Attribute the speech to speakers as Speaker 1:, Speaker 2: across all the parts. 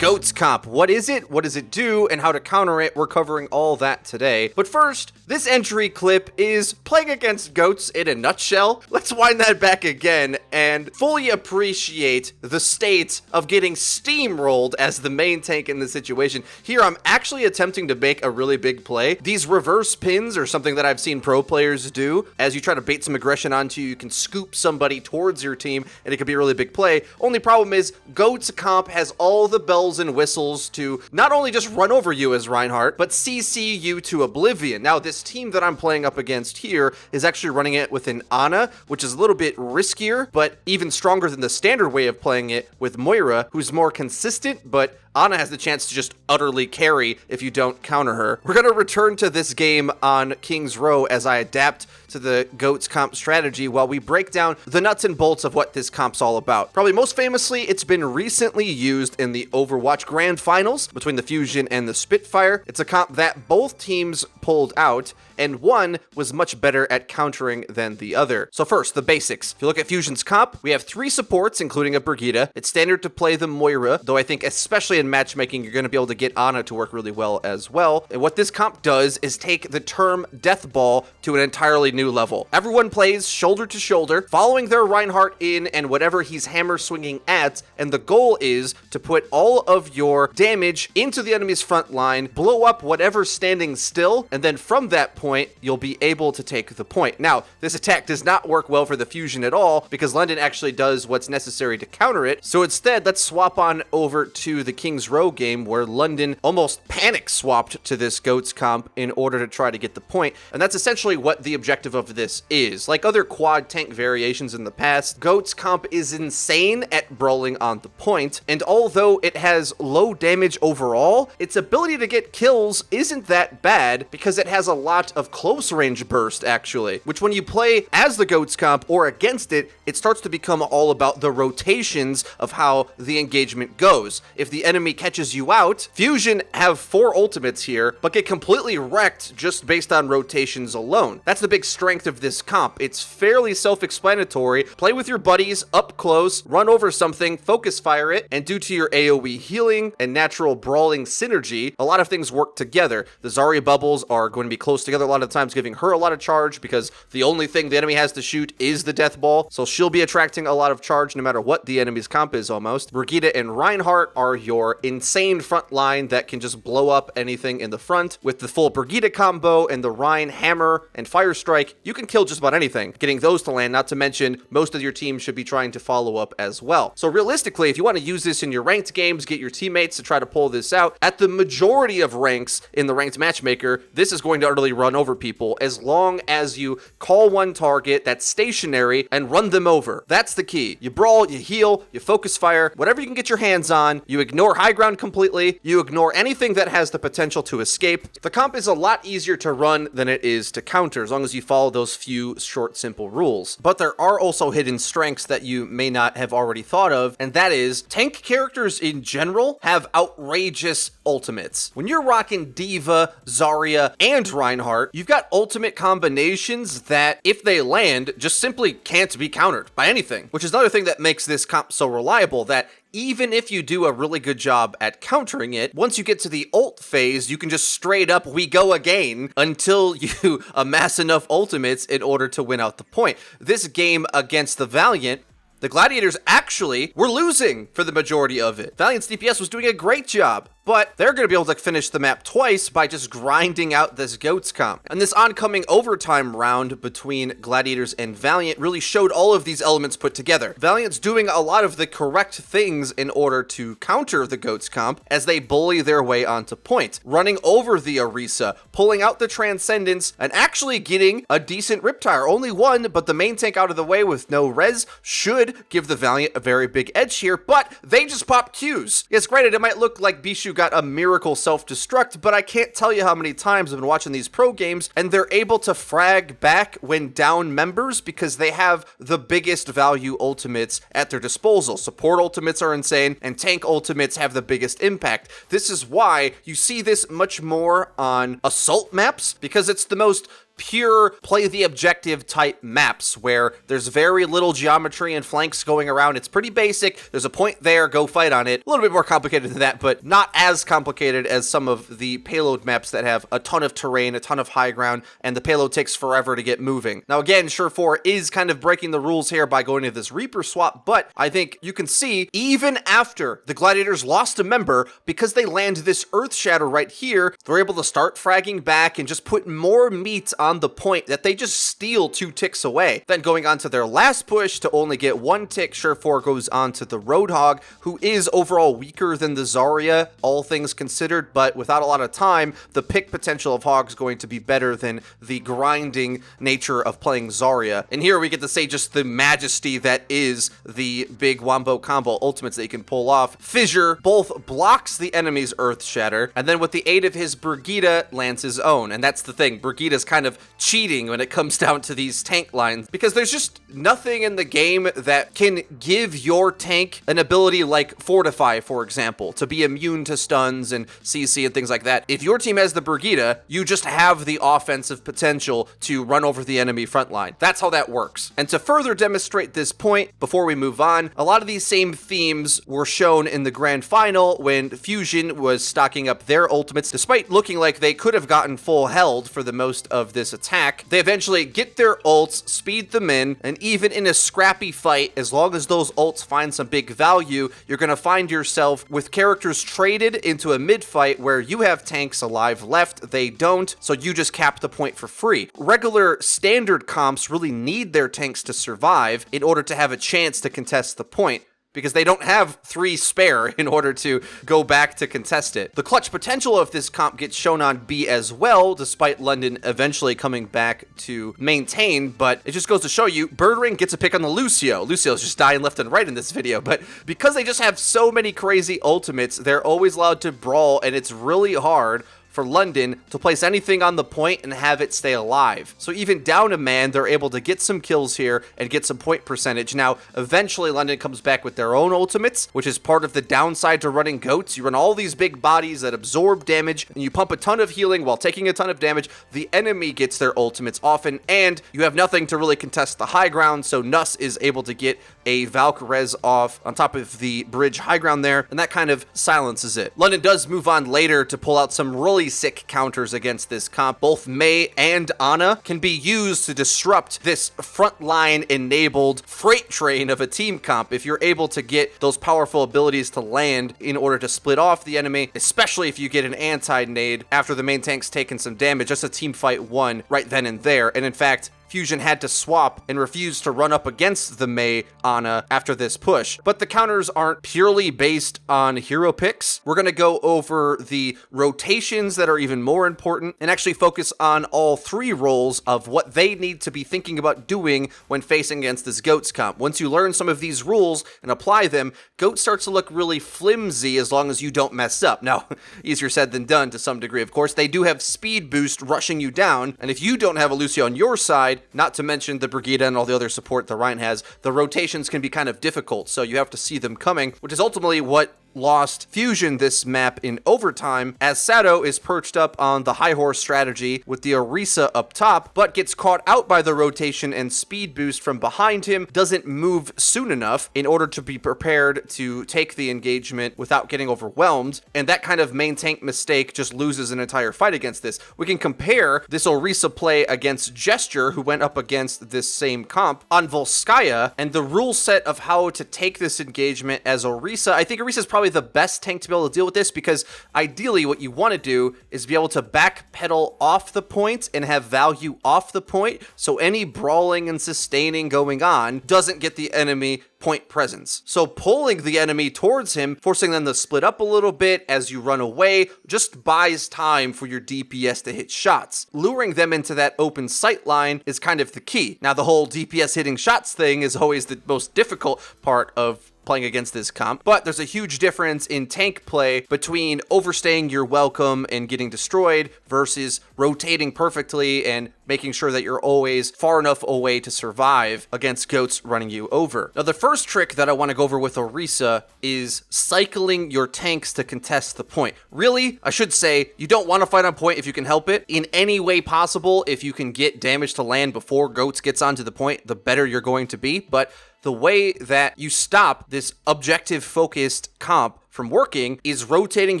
Speaker 1: Goats comp. What is it? What does it do? And how to counter it? We're covering all that today. But first, this entry clip is playing against goats in a nutshell. Let's wind that back again and fully appreciate the state of getting steamrolled as the main tank in the situation. Here, I'm actually attempting to make a really big play. These reverse pins are something that I've seen pro players do. As you try to bait some aggression onto you, you can scoop somebody towards your team, and it could be a really big play. Only problem is, Goats comp has all the bells and whistles to not only just run over you as Reinhardt, but CC you to oblivion. Now, this team that I'm playing up against here is actually running it with an Ana, which is a little bit riskier, but even stronger than the standard way of playing it with Moira, who's more consistent, but Ana has the chance to just utterly carry if you don't counter her. We're going to return to this game on King's Row as I adapt to the Goats comp strategy while we break down the nuts and bolts of what this comp's all about. Probably most famously, it's been recently used in the Overwatch Grand Finals between the Fusion and the Spitfire. It's a comp that both teams pulled out, and one was much better at countering than the other. So first, the basics. If you look at Fusion's comp, we have 3 supports, including a Brigitte. It's standard to play the Moira, though I think especially in matchmaking, you're going to be able to get Ana to work really well as well. And what this comp does is take the term Death Ball to an entirely new level. Everyone plays shoulder to shoulder, following their Reinhardt in and whatever he's hammer swinging at, and the goal is to put all of your damage into the enemy's front line, blow up whatever's standing still, and then from that point, you'll be able to take the point. Now, this attack does not work well for the Fusion at all, because London actually does what's necessary to counter it. So instead, let's swap on over to the King's Row game, where London almost panic swapped to this Goats comp in order to try to get the point. And that's essentially what the objective of this is. Like other quad tank variations in the past, Goats comp is insane at brawling on the point, and although it has low damage overall, its ability to get kills isn't that bad because it has a lot of close range burst actually, which when you play as the Goats comp or against it, it starts to become all about the rotations of how the engagement goes. If the enemy catches you out, Fusion have 4 ultimates here, but get completely wrecked just based on rotations alone. That's the big strength of this comp. It's fairly self-explanatory. Play with your buddies up close, run over something, focus fire it, and due to your AoE healing and natural brawling synergy, a lot of things work together. The Zarya bubbles are going to be close together a lot of times, giving her a lot of charge because the only thing the enemy has to shoot is the death ball, so she'll be attracting a lot of charge no matter what the enemy's comp is almost. Brigitte and Reinhardt are your insane front line that can just blow up anything in the front. With the full Brigitte combo and the Rein hammer and fire strike, you can kill just about anything. Getting those to land, not to mention most of your team should be trying to follow up as well. So realistically, if you want to use this in your ranked games, get your teammates to try to pull this out, at the majority of ranks in the ranked matchmaker, this is going to utterly run over people as long as you call one target that's stationary and run them over. That's the key. You brawl, you heal, you focus fire, whatever you can get your hands on, you ignore high ground completely, you ignore anything that has the potential to escape. The comp is a lot easier to run than it is to counter as long as you follow those few short, simple rules. But there are also hidden strengths that you may not have already thought of, and that is tank characters in general have outrageous ultimates. When you're rocking Diva, Zarya, and Reinhardt, you've got ultimate combinations that, if they land, just simply can't be countered by anything, which is another thing that makes this comp so reliable, that even if you do a really good job at countering it, once you get to the ult phase, you can just straight up we go again until you amass enough ultimates in order to win out the point. This game against the Valiant, the Gladiators actually were losing for the majority of it. Valiant's DPS was doing a great job, but they're going to be able to finish the map twice by just grinding out this Goats comp. And this oncoming overtime round between Gladiators and Valiant really showed all of these elements put together. Valiant's doing a lot of the correct things in order to counter the Goats comp as they bully their way onto point, running over the Arisa, pulling out the Transcendence, and actually getting a decent Riptire. Only one, but the main tank out of the way with no res should give the Valiant a very big edge here, but they just pop Qs. Yes, granted, it might look like Bishu got a miracle self-destruct, but I can't tell you how many times I've been watching these pro games and they're able to frag back when down members because they have the biggest value ultimates at their disposal. Support ultimates are insane and tank ultimates have the biggest impact. This is why you see this much more on assault maps because it's the most pure play the objective type maps where there's very little geometry and flanks going around. It's pretty basic. There's a point there, go fight on it. A little bit more complicated than that, but not as complicated as some of the payload maps that have a ton of terrain, a ton of high ground, and the payload takes forever to get moving. Now again, Surefour is kind of breaking the rules here by going to this Reaper swap, but I think you can see even after the Gladiators lost a member, because they land this Earth Shatter right here, they're able to start fragging back and just put more meat on the point that they just steal 2 ticks away. Then going on to their last push to only get 1 tick, Surefour goes on to the Roadhog, who is overall weaker than the Zarya, all things considered, but without a lot of time, the pick potential of Hog's going to be better than the grinding nature of playing Zarya. And here we get to say just the majesty that is the big wombo combo ultimates that you can pull off. Fissure both blocks the enemy's Earth Shatter, and then with the aid of his Brigitte lands his own. And that's the thing, Brigitte is kind of cheating when it comes down to these tank lines, because there's just nothing in the game that can give your tank an ability like Fortify, for example, to be immune to stuns and CC and things like that. If your team has the Brigitte, you just have the offensive potential to run over the enemy front line. That's how that works. And to further demonstrate this point, before we move on, a lot of these same themes were shown in the grand final when Fusion was stocking up their ultimates. Despite looking like they could have gotten full held for the most of this attack, they eventually get their ults, speed them in, and even in a scrappy fight, as long as those ults find some big value, you're going to find yourself with characters traded into a mid fight where you have tanks alive left, they don't, so you just cap the point for free. Regular standard comps really need their tanks to survive in order to have a chance to contest the point, because they don't have 3 spare in order to go back to contest it. The clutch potential of this comp gets shown on B as well, despite London eventually coming back to maintain, but it just goes to show you, Birdring gets a pick on the Lucio. Lucio's just dying left and right in this video, but because they just have so many crazy ultimates, they're always allowed to brawl, and it's really hard for London to place anything on the point and have it stay alive. So even down a man, they're able to get some kills here and get some point percentage. Now, eventually London comes back with their own ultimates, which is part of the downside to running goats. You run all these big bodies that absorb damage, and you pump a ton of healing while taking a ton of damage. The enemy gets their ultimates often, and you have nothing to really contest the high ground, so Nuss is able to get a Valk res off on top of the bridge high ground there, and that kind of silences it. London does move on later to pull out some really sick counters against this comp. Both Mei and Ana can be used to disrupt this frontline enabled freight train of a team comp if you're able to get those powerful abilities to land in order to split off the enemy, especially if you get an anti-nade after the main tank's taken some damage. Just a team fight won right then and there. And in fact, Fusion had to swap and refused to run up against the Mei Ana after this push. But the counters aren't purely based on hero picks. We're going to go over the rotations that are even more important and actually focus on all 3 roles of what they need to be thinking about doing when facing against this GOATS comp. Once you learn some of these rules and apply them, GOAT starts to look really flimsy as long as you don't mess up. Now, easier said than done to some degree, of course. They do have speed boost rushing you down, and if you don't have a Lucio on your side, not to mention the Brigitte and all the other support that Ryan has, the rotations can be kind of difficult, so you have to see them coming, which is ultimately what lost Fusion this map in overtime, as Sato is perched up on the high horse strategy with the Arisa up top, but gets caught out by the rotation and speed boost from behind him, doesn't move soon enough in order to be prepared to take the engagement without getting overwhelmed, and that kind of main tank mistake just loses an entire fight against this. We can compare this Arisa play against Gesture, who went up against this same comp on Volskaya, and the rule set of how to take this engagement as Arisa. I think Arisa's probably the best tank to be able to deal with this, because ideally what you want to do is be able to backpedal off the point and have value off the point, so any brawling and sustaining going on doesn't get the enemy point presence. So pulling the enemy towards him, forcing them to split up a little bit as you run away, just buys time for your DPS to hit shots. Luring them into that open sight line is kind of the key. Now, the whole DPS hitting shots thing is always the most difficult part of playing against this comp, but there's a huge difference in tank play between overstaying your welcome and getting destroyed versus rotating perfectly and making sure that you're always far enough away to survive against goats running you over. Now, the first first trick that I want to go over with Arisa is cycling your tanks to contest the point. Really, I should say, you don't want to fight on point if you can help it. In any way possible, if you can get damage to land before Goats gets onto the point, the better you're going to be. But the way that you stop this objective-focused comp from working is rotating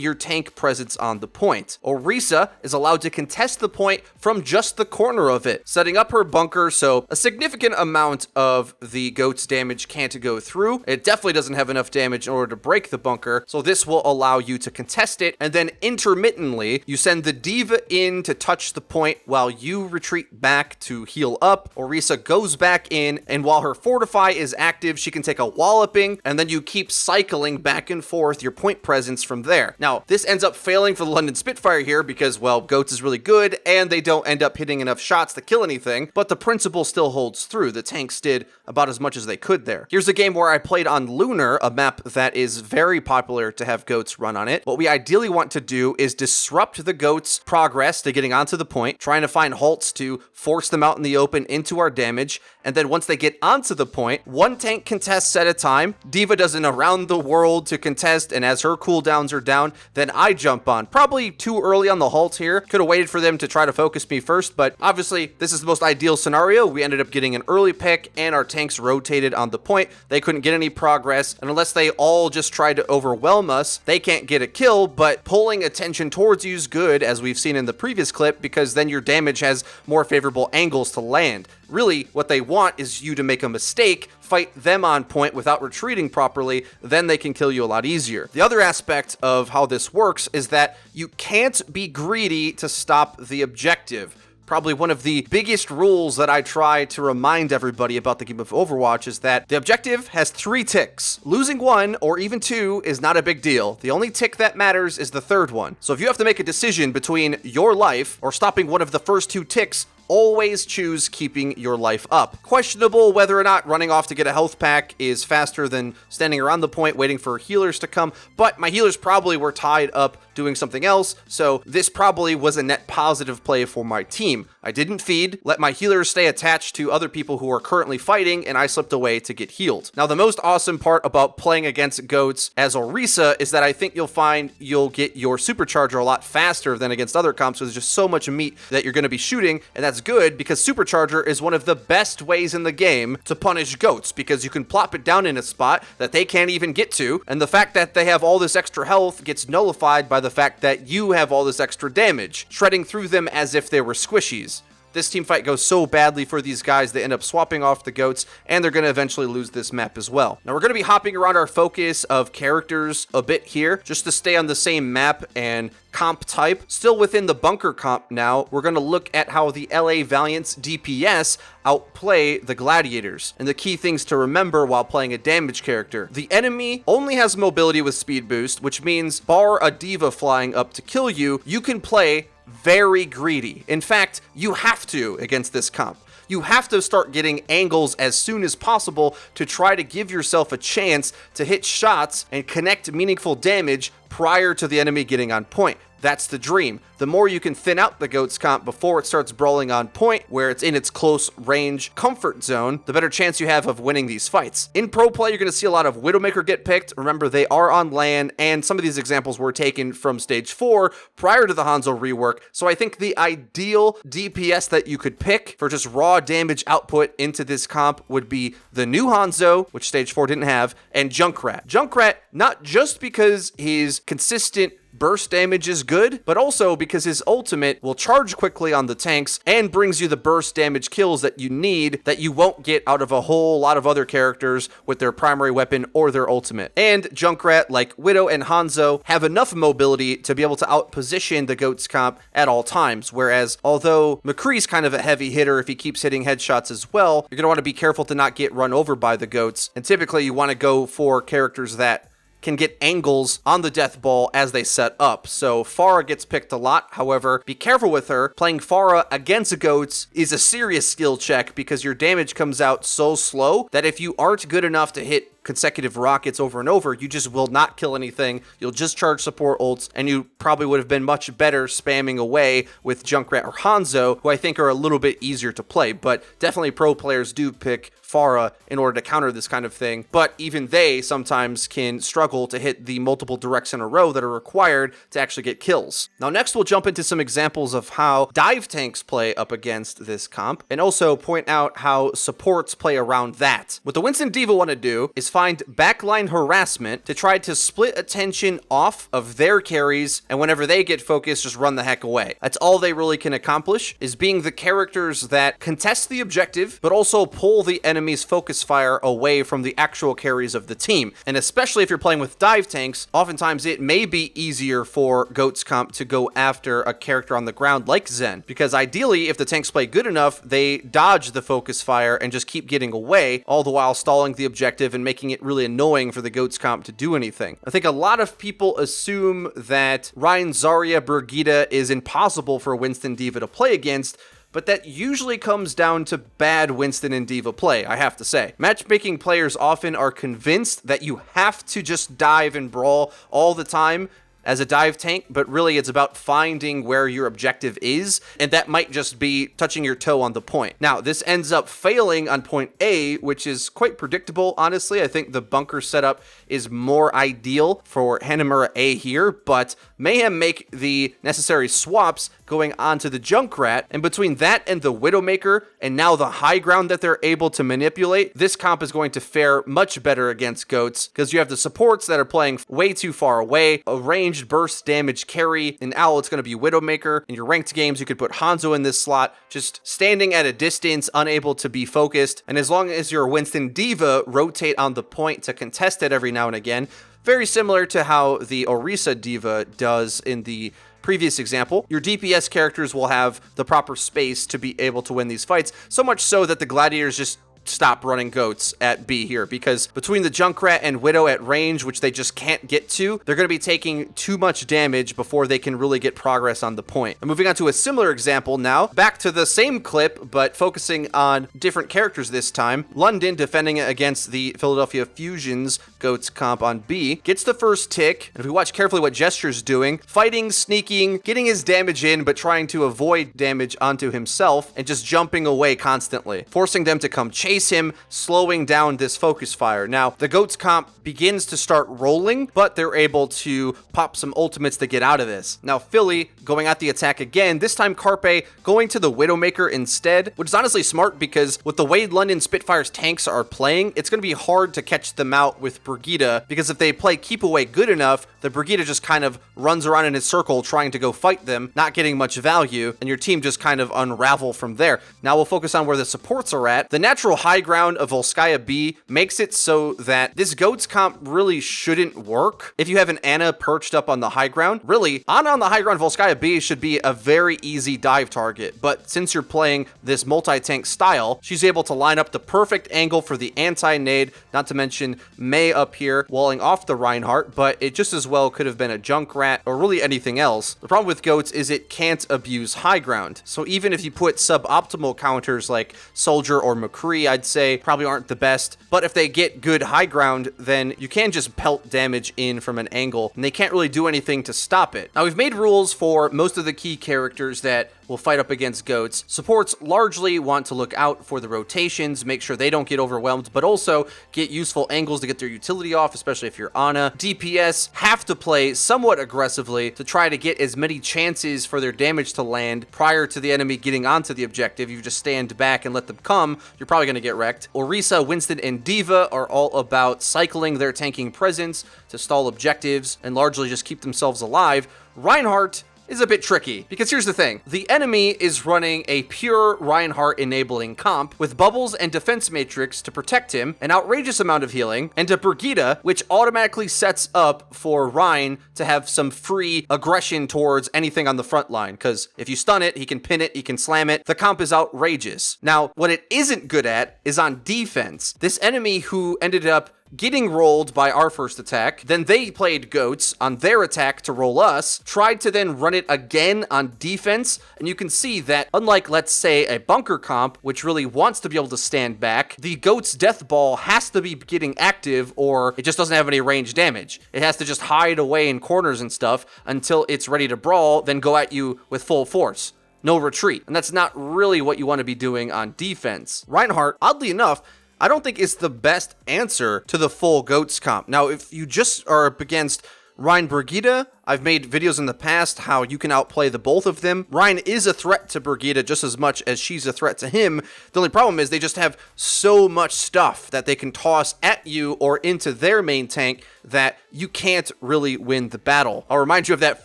Speaker 1: your tank presence on the point. Arisa is allowed to contest the point from just the corner of it, setting up her bunker so a significant amount of the Goat's damage can't go through. It definitely doesn't have enough damage in order to break the bunker, so this will allow you to contest it, and then intermittently, you send the D.Va in to touch the point while you retreat back to heal up. Arisa goes back in, and while her Fortify is active, she can take a walloping, and then you keep cycling back and forth your point presence from there. Now, this ends up failing for the London Spitfire here because, well, Goats is really good and they don't end up hitting enough shots to kill anything, but the principle still holds through. The tanks did about as much as they could there. Here's a game where I played on Lunar, a map that is very popular to have Goats run on it. What we ideally want to do is disrupt the Goats' progress to getting onto the point, trying to find halts to force them out in the open into our damage, and then once they get onto the point, one tank contests at a time. D.Va does an around the world to contest, and as her cooldowns are down, then I jump on. Probably too early on the halt here. Could have waited for them to try to focus me first, but obviously this is the most ideal scenario. We ended up getting an early pick, and our tanks rotated on the point. They couldn't get any progress, and unless they all just tried to overwhelm us, they can't get a kill, but pulling attention towards you is good, as we've seen in the previous clip, because then your damage has more favorable angles to land. Really, what they want is you to make a mistake, fight them on point without retreating properly, then they can kill you a lot easier. The other aspect of how this works is that you can't be greedy to stop the objective. Probably one of the biggest rules that I try to remind everybody about the game of Overwatch is that the objective has 3 ticks. Losing 1 or even 2 is not a big deal. The only tick that matters is the 3rd one. So if you have to make a decision between your life or stopping one of the first 2 ticks, always choose keeping your life up. Questionable whether or not running off to get a health pack is faster than standing around the point waiting for healers to come, but my healers probably were tied up doing something else, so this probably was a net positive play for my team. I didn't feed, let my healers stay attached to other people who are currently fighting, and I slipped away to get healed. Now, the most awesome part about playing against Goats as Arisa is that I think you'll find you'll get your supercharger a lot faster than against other comps, so there's just so much meat that you're going to be shooting, and that's good because supercharger is one of the best ways in the game to punish Goats because you can plop it down in a spot that they can't even get to, and the fact that they have all this extra health gets nullified by the fact that you have all this extra damage, shredding through them as if they were squishies. This team fight goes so badly for these guys, they end up swapping off the Goats, and they're going to eventually lose this map as well. Now, we're going to be hopping around our focus of characters a bit here, just to stay on the same map and comp type. Still within the bunker comp now, we're going to look at how the LA Valiant's DPS outplay the Gladiators, and the key things to remember while playing a damage character. The enemy only has mobility with speed boost, which means bar a D.Va flying up to kill you, you can play very greedy. In fact, you have to against this comp. You have to start getting angles as soon as possible to try to give yourself a chance to hit shots and connect meaningful damage prior to the enemy getting on point. That's the dream. The more you can thin out the Goats comp before it starts brawling on point, where it's in its close range comfort zone, the better chance you have of winning these fights. In pro play, you're going to see a lot of Widowmaker get picked. Remember, they are on LAN, and some of these examples were taken from Stage 4 prior to the Hanzo rework, so I think the ideal DPS that you could pick for just raw damage output into this comp would be the new Hanzo, which Stage 4 didn't have, and Junkrat. Junkrat, not just because his consistent burst damage is good, but also because his ultimate will charge quickly on the tanks and brings you the burst damage kills that you need that you won't get out of a whole lot of other characters with their primary weapon or their ultimate. And Junkrat, like Widow and Hanzo, have enough mobility to be able to outposition the Goats comp at all times, whereas although McCree's kind of a heavy hitter if he keeps hitting headshots as well, you're going to want to be careful to not get run over by the Goats, and typically you want to go for characters that can get angles on the death ball as they set up. So Farah gets picked a lot. However, be careful with her. Playing Farah against goats is a serious skill check because your damage comes out so slow that if you aren't good enough to hit consecutive rockets over and over, you just will not kill anything. You'll just charge support ults, and you probably would have been much better spamming away with Junkrat or Hanzo, who I think are a little bit easier to play, but definitely pro players do pick Farah in order to counter this kind of thing, but even they sometimes can struggle to hit the multiple directs in a row that are required to actually get kills. Now next we'll jump into some examples of how dive tanks play up against this comp, and also point out how supports play around that. What the Winston D.Va want to do is find backline harassment to try to split attention off of their carries, and whenever they get focused, just run the heck away. That's all they really can accomplish, is being the characters that contest the objective, but also pull the enemy's focus fire away from the actual carries of the team. And especially if you're playing with dive tanks, oftentimes it may be easier for Goats comp to go after a character on the ground like Zen, because ideally, if the tanks play good enough, they dodge the focus fire and just keep getting away, all the while stalling the objective and making it really annoying for the Goats comp to do anything. I think a lot of people assume that Rein, Zarya, Brigitte is impossible for Winston D.Va to play against, but that usually comes down to bad Winston and D.Va play, I have to say. Matchmaking players often are convinced that you have to just dive and brawl all the time as a dive tank, but really it's about finding where your objective is, and that might just be touching your toe on the point. Now, this ends up failing on point A, which is quite predictable, honestly. I think the bunker setup is more ideal for Hanamura A here, but Mayhem make the necessary swaps going onto the Junkrat, and between that and the Widowmaker, and now the high ground that they're able to manipulate, this comp is going to fare much better against Goats, because you have the supports that are playing way too far away, a ranged burst damage carry. In Owl, it's going to be Widowmaker. In your ranked games, you could put Hanzo in this slot, just standing at a distance, unable to be focused, and as long as your Winston D.Va rotate on the point to contest it every now and again, very similar to how the Arisa D.Va does in the previous example, your DPS characters will have the proper space to be able to win these fights, so much so that the Gladiators just stop running Goats at B here, because between the Junkrat and Widow at range, which they just can't get to, they're going to be taking too much damage before they can really get progress on the point. And moving on to a similar example now, back to the same clip, but focusing on different characters this time. London, defending against the Philadelphia Fusion's Goats comp on B, gets the first tick, and if we watch carefully what Gesture's doing, fighting, sneaking, getting his damage in, but trying to avoid damage onto himself, and just jumping away constantly, forcing them to come chase him, slowing down this focus fire. Now, the Goats comp begins to start rolling, but they're able to pop some ultimates to get out of this. Now, Philly going at the attack again, this time Carpe going to the Widowmaker instead, which is honestly smart because with the way London Spitfire's tanks are playing, it's going to be hard to catch them out with Brigitte, because if they play keep away good enough, the Brigitte just kind of runs around in a circle trying to go fight them, not getting much value, and your team just kind of unravel from there. Now we'll focus on where the supports are at. The natural high ground of Volskaya B makes it so that this Goats comp really shouldn't work. If you have an Ana perched up on the high ground, really, Ana on the high ground Volskaya B should be a very easy dive target, but since you're playing this multi-tank style, she's able to line up the perfect angle for the anti-nade, not to mention May up here walling off the Reinhardt, but it just as well could have been a Junkrat or really anything else. The problem with Goats is it can't abuse high ground, so even if you put suboptimal counters like Soldier or McCree, I'd say probably aren't the best, but if they get good high ground, then you can just pelt damage in from an angle, and they can't really do anything to stop it. Now, we've made rules for most of the key characters that will fight up against Goats. Supports largely want to look out for the rotations, make sure they don't get overwhelmed, but also get useful angles to get their utility off, especially if you're Ana. DPS have to play somewhat aggressively to try to get as many chances for their damage to land prior to the enemy getting onto the objective. You just stand back and let them come, you're probably going to get wrecked. Orisa, Winston, and D.Va are all about cycling their tanking presence to stall objectives and largely just keep themselves alive. Reinhardt is a bit tricky, because here's the thing. The enemy is running a pure Reinhardt enabling comp with bubbles and defense matrix to protect him, an outrageous amount of healing, and a Brigitte, which automatically sets up for Rein to have some free aggression towards anything on the front line, because if you stun it, he can pin it, he can slam it. The comp is outrageous. Now, what it isn't good at is on defense. This enemy who ended up getting rolled by our first attack. Then they played goats on their attack to roll us, tried to then run it again on defense, and you can see that unlike, let's say, a bunker comp, which really wants to be able to stand back, the goat's death ball has to be getting active or it just doesn't have any range damage. It has to just hide away in corners and stuff until it's ready to brawl, then go at you with full force. No retreat. And that's not really what you want to be doing on defense. Reinhardt, oddly enough, I don't think is the best answer to the full goats comp. Now, if you just are up against Rein Brigitte, I've made videos in the past how you can outplay the both of them. Rein is a threat to Brigitte just as much as she's a threat to him. The only problem is they just have so much stuff that they can toss at you or into their main tank that you can't really win the battle. I'll remind you of that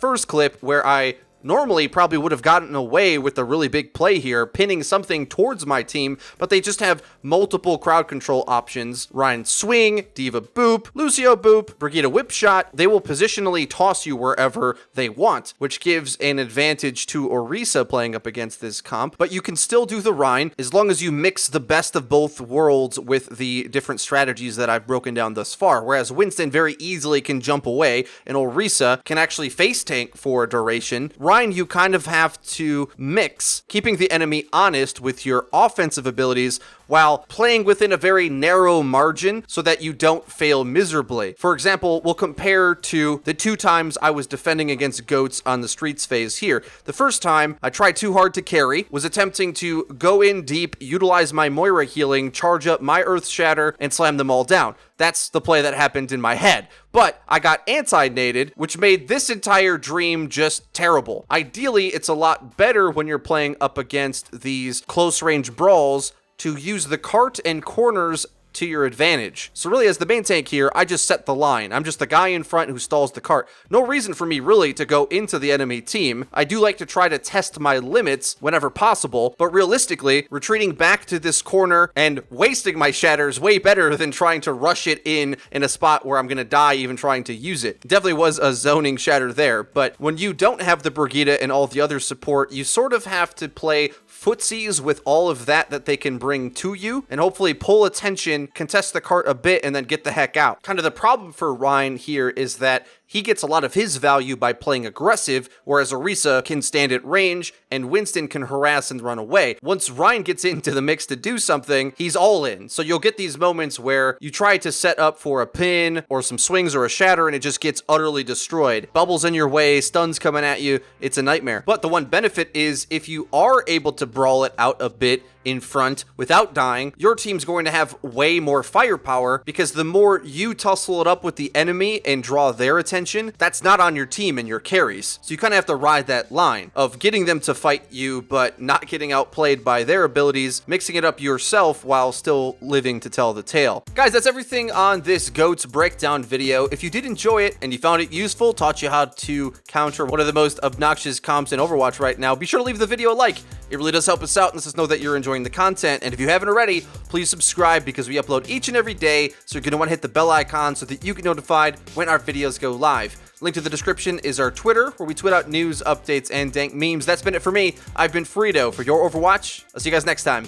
Speaker 1: first clip where I normally probably would have gotten away with a really big play here, pinning something towards my team, but they just have multiple crowd control options. Rein swing, Diva boop, Lucio boop, Brigitte whip shot. They will positionally toss you wherever they want, which gives an advantage to Arisa playing up against this comp, but you can still do the Rein as long as you mix the best of both worlds with the different strategies that I've broken down thus far, whereas Winston very easily can jump away and Arisa can actually face tank for a duration. Rein, you kind of have to mix, keeping the enemy honest with your offensive abilities while playing within a very narrow margin so that you don't fail miserably. For example, we'll compare to the 2 times I was defending against goats on the streets phase here. The first time, I tried too hard to carry, was attempting to go in deep, utilize my Moira healing, charge up my Earth Shatter, and slam them all down. That's the play that happened in my head. But I got anti-nated, which made this entire dream just terrible. Ideally, it's a lot better when you're playing up against these close-range brawls to use the cart and corners to your advantage. So really, as the main tank here, I just set the line. I'm just the guy in front who stalls the cart. No reason for me really to go into the enemy team. I do like to try to test my limits whenever possible, but realistically, retreating back to this corner and wasting my shatters way better than trying to rush it in a spot where I'm gonna die even trying to use it. Definitely was a zoning shatter there, but when you don't have the Brigitte and all the other support, you sort of have to play footsies with all of that they can bring to you and hopefully pull attention, contest the cart a bit, and then get the heck out. Kind of the problem for Rein here is that he gets a lot of his value by playing aggressive, whereas Arisa can stand at range and Winston can harass and run away. Once Rein gets into the mix to do something, he's all in. So you'll get these moments where you try to set up for a pin or some swings or a shatter and it just gets utterly destroyed. Bubbles in your way, stuns coming at you, it's a nightmare. But the one benefit is if you are able to brawl it out a bit in front without dying, your team's going to have way more firepower because the more you tussle it up with the enemy and draw their attention, that's not on your team and your carries. So you kind of have to ride that line of getting them to fight you but not getting outplayed by their abilities, mixing it up yourself while still living to tell the tale. Guys, that's everything on this GOATS breakdown video. If you did enjoy it and you found it useful, taught you how to counter one of the most obnoxious comps in Overwatch right now, be sure to leave the video a like. It really does help us out and lets us know that you're enjoying the content. And if you haven't already, please subscribe because we upload each and every day. So you're going to want to hit the bell icon so that you get notified when our videos go live. Link to the description is our Twitter, where we tweet out news, updates, and dank memes. That's been it for me. I've been Frito for your Overwatch. I'll see you guys next time.